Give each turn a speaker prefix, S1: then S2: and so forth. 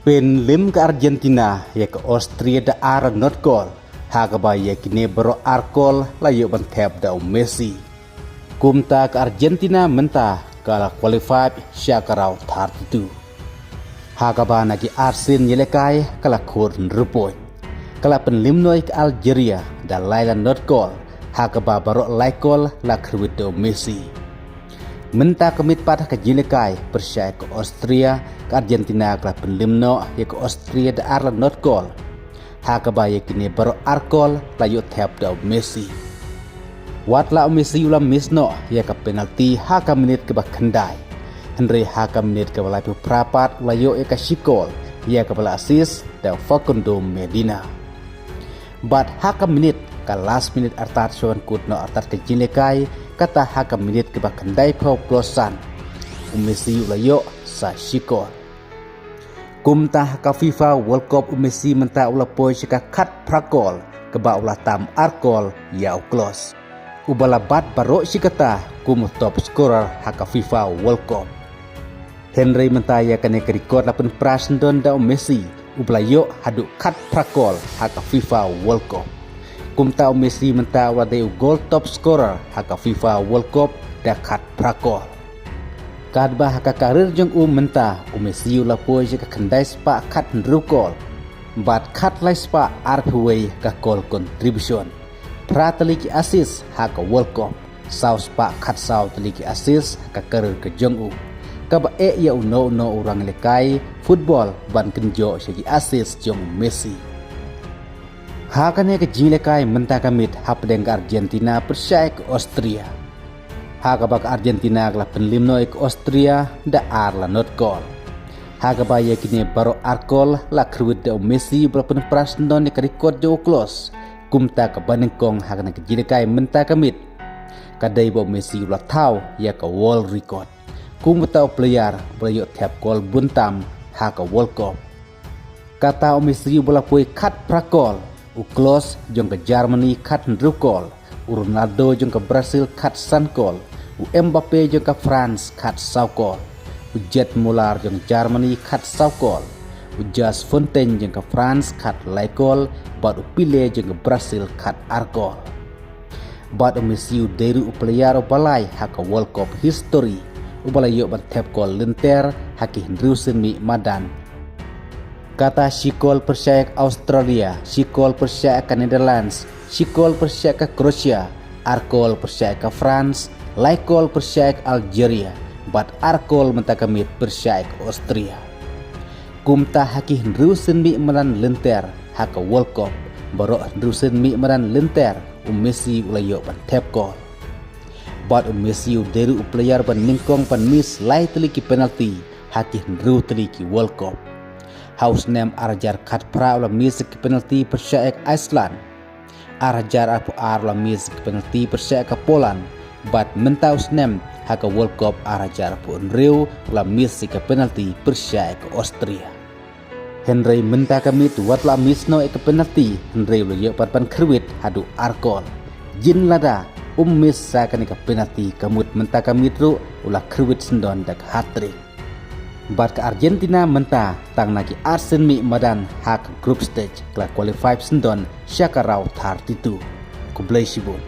S1: Pen lim ke Argentina ya ke Austria da ar not gol hagaba ya kini bero arkol layu bantep da Messi kumta ke Argentina mentah kala qualified syakarau thar itu hagaba nagi arsin yelekai kala kur nrupoy kala pen lim noi ke Algeria da laila not gol hagaba bero laikol la krwit da Messi mentah kemit patah ke jilekai persyai ke Austria ke Argentina ke penlimno ya ke Austria da arla not gol hakaba ya kini baru arkol layu tap da Messi watla Messi ulam misno ya ke penalti haka menit ke bakandai Henry haka menit ke balai prapat layu ya ke Shikol ya ke bala asis da Facundo Medina bat haka menit ke last minute artat suan kutno artat ke jilekai kata haka menit ke bakandai pau plosan Messi ulayo sa Shikol kumta haka FIFA World Cup Messi menta ula poi sika kat prakol ke ba ula tam arkol ya uklos ubala bat baro sikata kum top scorer haka FIFA World Cup Henry menta ya kane ke record lapen prasendon da Messi ublayo hadu kat prakol haka FIFA World Cup kumta Messi menta ula de gol top scorer haka FIFA World Cup da kat prakol kadba haka karir jeng menta Messi ula poi jika kendai spa kat nrukol bat kat lai spa arpway ka kol contribution prataliki assist haka World Cup sau spa kat sau taliki assist ka karir ke jeng kaba ya uno orang lekai football ban kenjo segi assist jeng Messi hakane ke jilekai menta kamit hapdeng Argentina persyai ke Austria hagaba ke Argentina kala penlimno ke Austria da arla not gol hagaba ya kini baro arkol la krwit da Messi berpen prasndon ke record jo close kumta ke banengkong hagana ke jilekai menta kamit kadai bo Messi ula tau ya ke world record kumta player belayo tap gol buntam haka World Cup kata Messi bola poi kat prakol u close jong ke Germany kat nrukol Ronaldo jong ke Brazil kat sankol Mbappe jong ke France kat saukol Jet Muller jong Germany kat saukol Jas Fontaine jong ke France kat laikol bat Pile jong ke Brazil kat arkol bat Messi deru player balai haka World Cup history ubalayo ban tap kol lenter haki Hendrusen mi madan kata Shikol persyai ke Australia Shikol persyai ke Netherlands Shikol persyai ke Croatia arkol persyai ke France laikol persyai ke Algeria bat arkol mentakamit persyai ke Austria kumta haki Hendrusen mi madan lenter haka World Cup baro Hendrusen mi madan lenter Messi ulayo ban tap kol bat Messi deru player ban ningkong pan miss lai teliki penalti haki Hendru teliki World Cup house name arajar kat pra ula miss ke penalti persyai ke Iceland arajar apu ula miss ke penalti persyai ke Poland bat mentaus name haka World Cup arajar apu Rio ula miss ke penalti persyai ke Austria Henry menta kamit watla miss no ke penalti Henry ulayo pan krwit hadu arkol jin lada miss sa kanika penalti kamut menta kamitru ulah krwit sendon dak hat-trick bat ke Argentina menta tang nagi arsen mi madan hak group stage kla qualified sendon syakarau thar titu kublai sibun